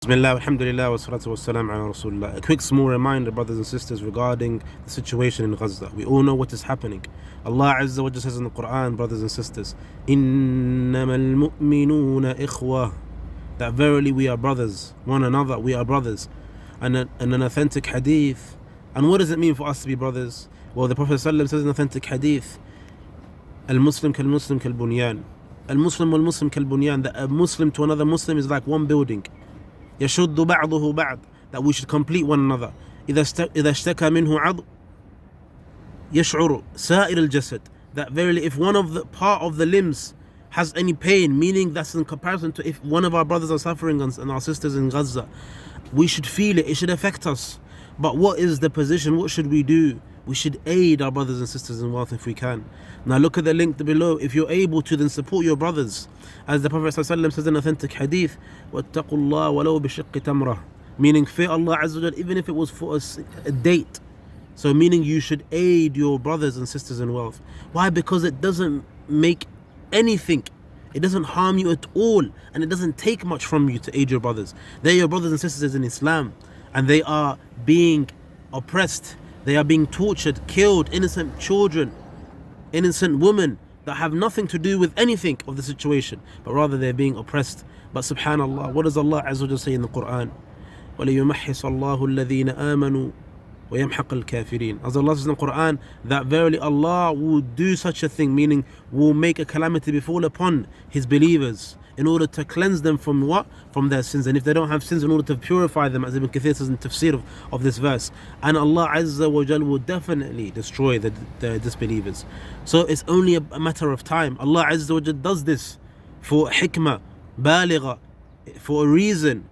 Bismillah, alhamdulillah, wa salatu wa salam ala Rasulullah. A quick small reminder, brothers and sisters, regarding the situation in Gaza. We all know what is happening. Allah Azza wa Jalla says in the Quran, brothers and sisters, إِنَّمَا الْمُؤْمِنُونَ إِخْوَةٌ, that verily we are brothers, one another, we are brothers. And an authentic hadith. And what does it mean for us to be brothers? Well, the Prophet ﷺ says in authentic hadith, Al-Muslim kal-Muslim kal-Bunyan. Al-Muslim wal-Muslim kal-Bunyan, that a Muslim to another Muslim is like one building. يشد بعضه بعض, that we should complete one another. إذا اشتكى منه عضو يشعر سائر الجسد, that verily if one of the part of the limbs has any pain, meaning that's in comparison to if one of our brothers are suffering and our sisters in Gaza, we should feel it, it should affect us. But what is the position? What should we do? We should aid our brothers and sisters in wealth if we can. Now look at the link below. If you're able to, then support your brothers. As the Prophet ﷺ says in authentic hadith, وَاتَّقُوا اللَّهَ وَلَوْ بِشِقِّ تَمْرَةٍ, meaning fear Allah Azza wa Jal, even if it was for a date. So meaning you should aid your brothers and sisters in wealth. Why? Because it doesn't make anything. It doesn't harm you at all, and it doesn't take much from you to aid your brothers. They're your brothers and sisters in Islam, and they are being oppressed. They are being tortured, killed, innocent children, innocent women that have nothing to do with anything of the situation, but rather they're being oppressed. But subhanallah, what does Allah Azza wa Jalla say in the Quran? وَلِيُمَحِّصَ اللَّهُ الَّذِينَ آمَنُوا وَيَمْحَقَ الْكَافِرِينَ. As Allah says in the Quran, that verily Allah will do such a thing, meaning will make a calamity befall upon His believers in order to cleanse them from what? From their sins. And if they don't have sins, in order to purify them, as Ibn Kathir says in tafsir of this verse. And Allah Azza wa Jal will definitely destroy the disbelievers. So it's only a matter of time. Allah Azza wa Jal does this for hikmah, baligha, for a reason.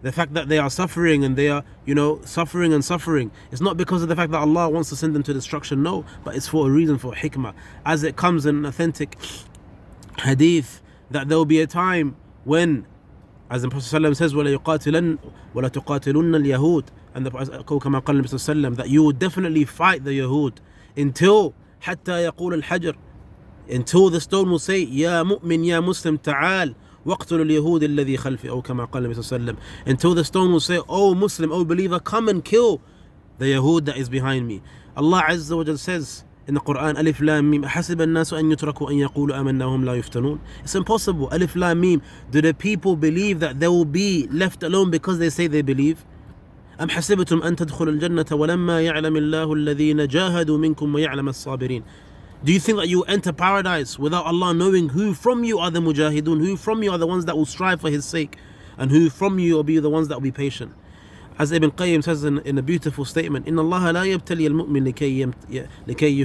The fact that they are suffering and they are, suffering and suffering, it's not because of the fact that Allah wants to send them to destruction, no, but it's for a reason, for hikmah. As it comes in an authentic hadith, that there will be a time when, as the Prophet ﷺ says, وَلَا تُقَاتِلُنَّ الْيَهُودِ, and the كما قال النبي صلى الله عليه وسلم, that you will definitely fight the Yahud until حتى يقول الحجر, until the stone will say, يا مؤمن يا مسلم تعال وَاقْتُلُوا الْيَهُودِ الَّذِي خَلْفِي, أو كما قال النبي صلى الله عليه وسلم, until the stone will say, oh Muslim, oh believer, come and kill the Yahud that is behind me. Allah Azza wa Jal says in the Quran, Alif Lam Mim, أَحَسِبَ النَّاسُ أَن يُتْرَكُوا أَن يَقُولُوا آمَنَّا وَهُمْ لَا يُفْتَنُونَ. It's impossible. Alif Lam Mim. Do the people believe that they will be left alone because they say they believe? أَمْ حَسِبْتُمْ أَن تَدْخُلُوا الْجَنَّةَ وَلَمَّا يَعْلَمِ اللَّهُ الَّذِينَ جَاهَدُوا مِنكُمْ وَيَعْلَمَ الصَّابِرِينَ. Do you think that you will enter paradise without Allah knowing who from you are the mujahidun, who from you are the ones that will strive for His sake, and who from you will be the ones that will be patient? As Ibn Qayyim says in a beautiful statement, إن الله لا يبتلي المؤمن لكي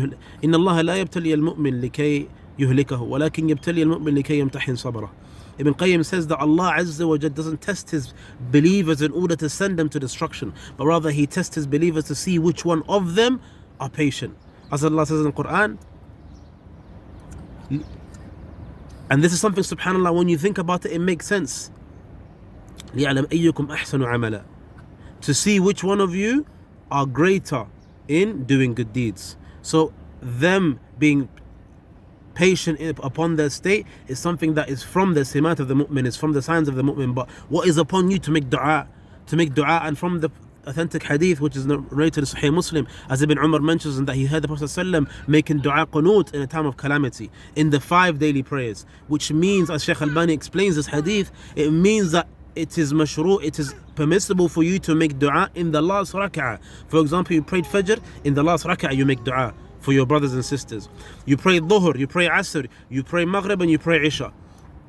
يهلكه ولكن يبتلي المؤمن لكي يمتحن صبره. Ibn Qayyim says that Allah Azza wa Jalla doesn't test His believers in order to send them to destruction, but rather He tests His believers to see which one of them are patient. As Allah says in the Quran, and this is something, subhanAllah, when you think about it, it makes sense. لِيَعْلَمْ أَيُّكُمْ أَحْسَنُ عَمَلًا, to see which one of you are greater in doing good deeds. So them being patient upon their state is something that is from the simat of the mu'min, is from the signs of the mu'min. But what is upon you to make dua, and from the authentic hadith which is narrated in Sahih Muslim, as Ibn Umar mentions, and that he heard the Prophet ﷺ making dua qunut in a time of calamity in the 5 daily prayers, which means, as Shaykh Albani explains this hadith, it means that it is mashru', it is permissible for you to make dua in the last rak'ah. For example, you prayed Fajr, in the last rak'ah you make dua for your brothers and sisters. You pray Dhuhr, you pray Asr, you pray Maghrib, and you pray Isha.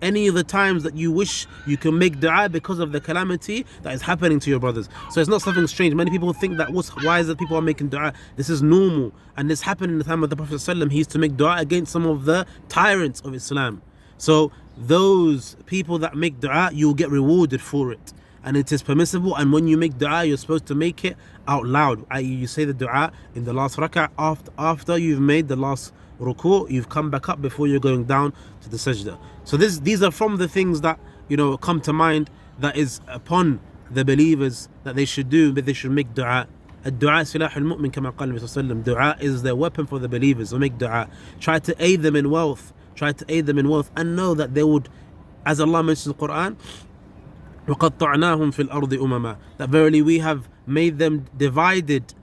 Any of the times that you wish, you can make dua because of the calamity that is happening to your brothers. So it's not something strange. Many people think that why is it people are making dua? This is normal, and this happened in the time of the Prophet ﷺ. He used to make dua against some of the tyrants of Islam. So those people that make dua, you will get rewarded for it, and it is permissible. And when you make dua, you're supposed to make it out loud, i.e. you say the dua in the last rak'ah after you've made the last ruku', you've come back up before you're going down to the sajda. So these are from the things that come to mind, that is upon the believers that they should do, but they should make dua. الدعاء سلاح المؤمن كما قال النبي صلى الله عليه وسلم. Dua is their weapon for the believers. So make dua. Try to aid them in wealth. And know that they would, as Allah mentions in the Quran, وَقَطَّعْنَاهُمْ فِي الْأَرْضِ أُمَمًا, that verily we have made them divided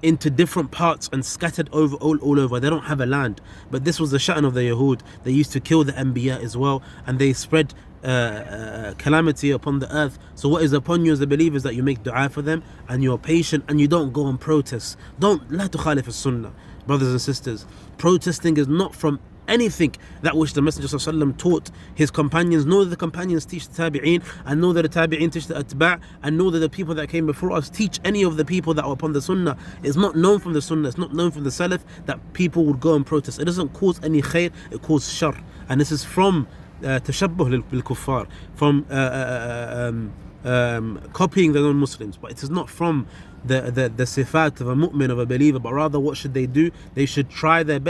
into different parts and scattered over all over. They don't have a land. But this was the sha'n of the Yahud. They used to kill the Anbiya as well, and they spread calamity upon the earth. So what is upon you as a believer is that you make dua for them and you're patient and you don't go and protest. Don't لا تخالف السنة, brothers and sisters. Protesting is not from anything that which the Messenger ﷺ taught his companions, nor that the companions teach the tabi'een, and nor that the tabi'een teach the atba', and nor that the people that came before us teach any of the people that were upon the sunnah. It's not known from the sunnah, it's not known from the salaf that people would go and protest. It doesn't cause any khair, it causes shar. And this is from tashabbuh bil kuffar, from copying the non-Muslims. But it is not from the sifat of a mu'min, of a believer, but rather what should they do? They should try their best